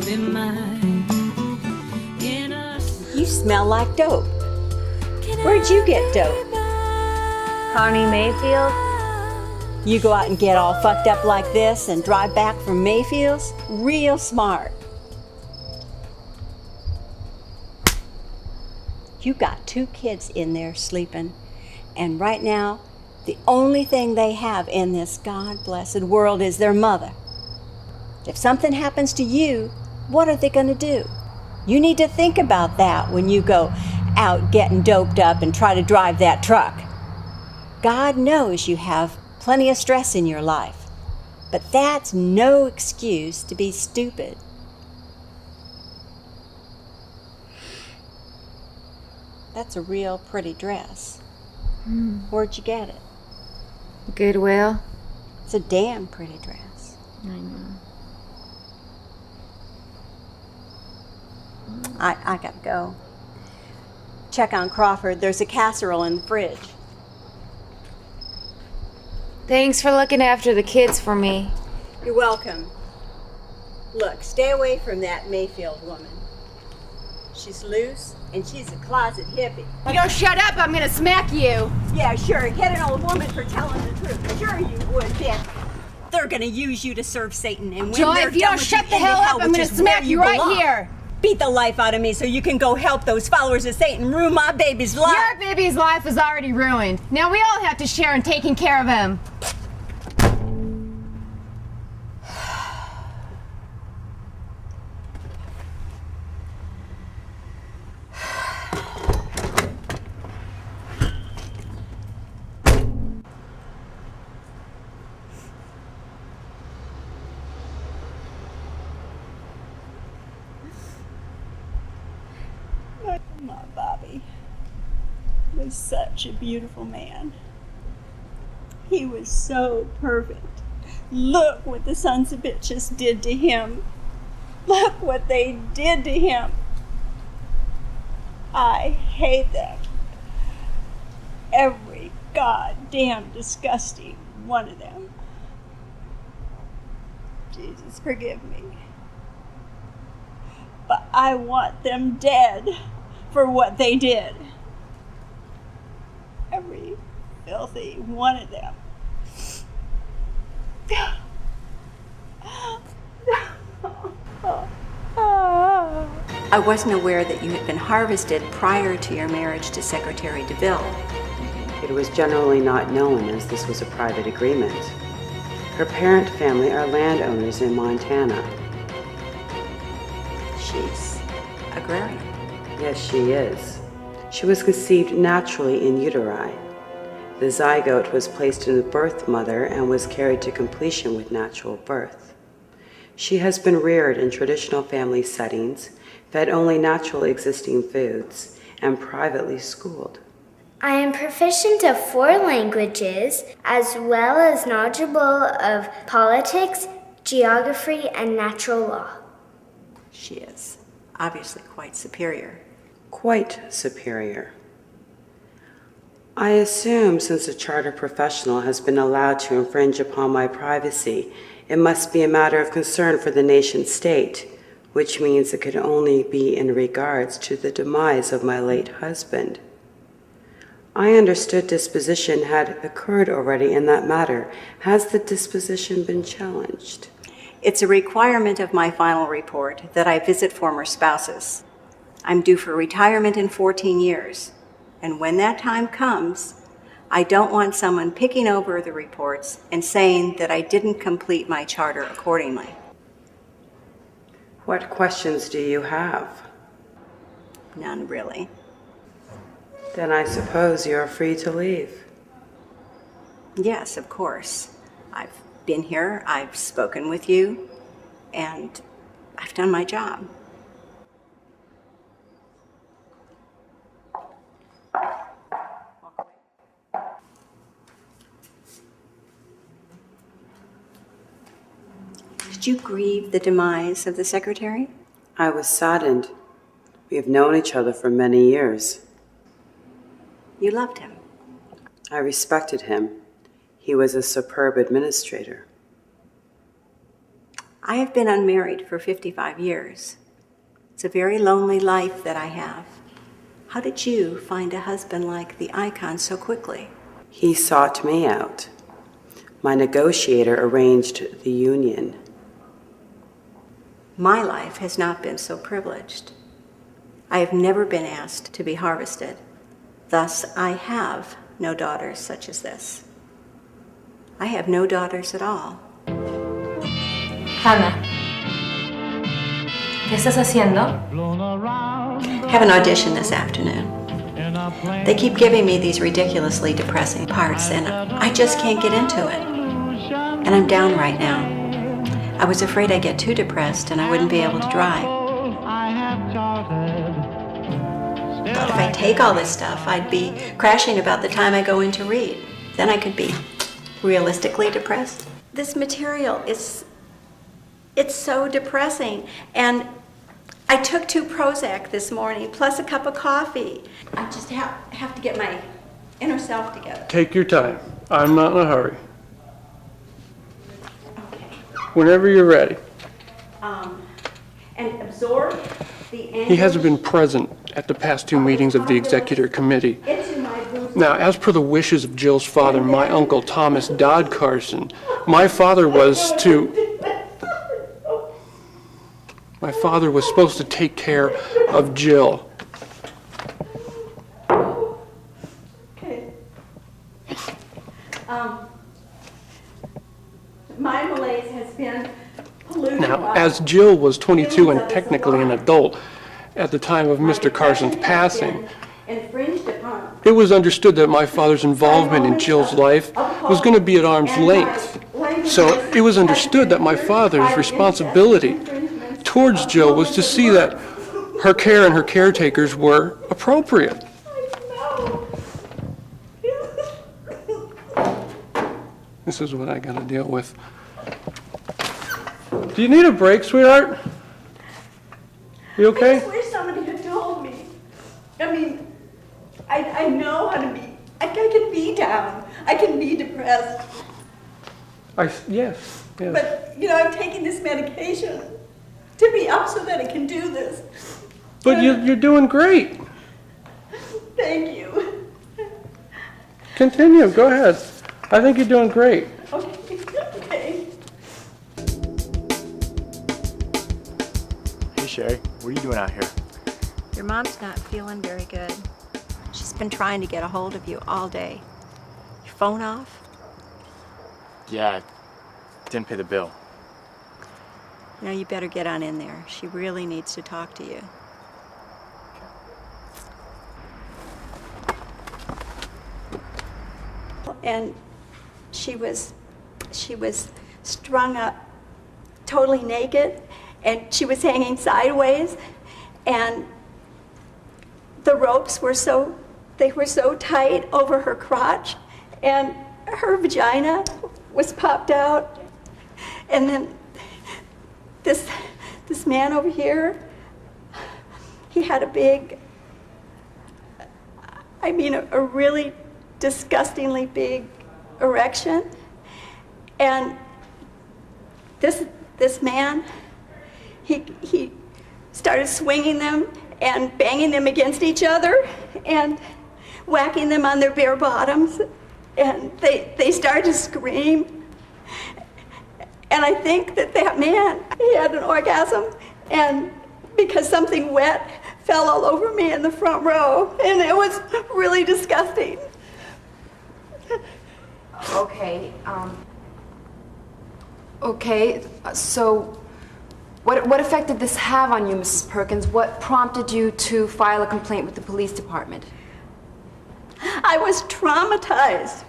be mine. You smell like dope. Where'd you get dope? Connie Mayfield? You go out and get all fucked up like this and drive back from Mayfield's? Real smart. You got 2 kids in there sleeping, and right now, the only thing they have in this God-blessed world is their mother. If something happens to you, what are they gonna do? You need to think about that when you go out getting doped up and try to drive that truck. God knows you have plenty of stress in your life, but that's no excuse to be stupid. That's a real pretty dress. Where'd you get it? Goodwill? It's a damn pretty dress. I know. I gotta go. Check on Crawford. There's a casserole in the fridge. Thanks for looking after the kids for me. You're welcome. Look, stay away from that Mayfield woman. She's loose, and she's a closet hippie. You don't shut up, I'm gonna smack you. Yeah, sure. Hit an old woman for telling the truth. Sure you would, bitch. They're gonna use you to serve Satan, and when Joy, they're if you done don't with shut you, the into hell up, I'm which gonna is smack where you right belong. here. Beat the life out of me so you can go help those followers of Satan ruin my baby's life. Your baby's life is already ruined. Now we all have to share in taking care of him. My Bobby was such a beautiful man. He was so perfect. Look what the sons of bitches did to him. Look what they did to him. I hate them. Every goddamn disgusting one of them. Jesus, forgive me. But I want them dead for what they did. Every filthy one of them. I wasn't aware that you had been harvested prior to your marriage to Secretary DeVille. It was generally not known, as this was a private agreement. Her parent family are landowners in Montana. She's agrarian. Yes, she is. She was conceived naturally in uteri. The zygote was placed in the birth mother and was carried to completion with natural birth. She has been reared in traditional family settings, fed only naturally existing foods, and privately schooled. I am proficient of 4 languages, as well as knowledgeable of politics, geography, and natural law. She is obviously quite superior. Quite superior. I assume since a charter professional has been allowed to infringe upon my privacy, it must be a matter of concern for the nation state, which means it could only be in regards to the demise of my late husband. I understood disposition had occurred already in that matter. Has the disposition been challenged? It's a requirement of my final report that I visit former spouses. I'm due for retirement in 14 years, and when that time comes, I don't want someone picking over the reports and saying that I didn't complete my charter accordingly. What questions do you have? None, really. Then I suppose you're free to leave. Yes, of course. I've been here, I've spoken with you, and I've done my job. Did you grieve the demise of the secretary? I was saddened. We have known each other for many years. You loved him. I respected him. He was a superb administrator. I have been unmarried for 55 years. It's a very lonely life that I have. How did you find a husband like the icon so quickly? He sought me out. My negotiator arranged the union. My life has not been so privileged. I have never been asked to be harvested. Thus, I have no daughters such as this. I have no daughters at all. Hannah, ¿qué estás haciendo? I have an audition this afternoon. They keep giving me these ridiculously depressing parts, and I just can't get into it. And I'm down right now. I was afraid I'd get too depressed and I wouldn't be able to drive. Thought if I take all this stuff, I'd be crashing about the time I go in to read. Then I could be realistically depressed. This material it's so depressing. And I took 2 Prozac this morning, plus a cup of coffee. I just have to get my inner self together. Take your time. I'm not in a hurry. Okay. Whenever you're ready. And absorb the anguish. He hasn't been present at the past 2 meetings of the executive committee. Into my bosom. Now, as per the wishes of Jill's father, my uncle Thomas Dodd Carson, my father was supposed to take care of Jill. Okay. My malaise has been polluted. Now, as Jill was 22 and technically an adult at the time of Mr. Carson's passing, Infringed upon. it was understood that my father's involvement in Jill's life was going to be at arm's length. So it was understood that my father's responsibility towards Jill was to see that her care and her caretakers were appropriate. This is what I got to deal with. Do you need a break, sweetheart? You I okay? just wish somebody had told me. I mean, I know how to be. I can be down. I can be depressed. Yes. But, I'm taking this medication to be up so that I can do this. But you're doing great. Thank you. Continue. Go ahead. I think you're doing great. Okay. Hey Sherry, what are you doing out here? Your mom's not feeling very good. She's been trying to get a hold of you all day. Your phone off? Yeah, I didn't pay the bill. You better get on in there. She really needs to talk to you. And she was strung up totally naked, and she was hanging sideways, and the ropes were so tight over her crotch, and her vagina was popped out. And then this man over here, he had a really disgustingly big erection. And this man, he started swinging them and banging them against each other and whacking them on their bare bottoms. And they started to scream. And I think that man, he had an orgasm, and because something wet fell all over me in the front row, and it was really disgusting. Okay, so what effect did this have on you, Mrs. Perkins? What prompted you to file a complaint with the police department? I was traumatized.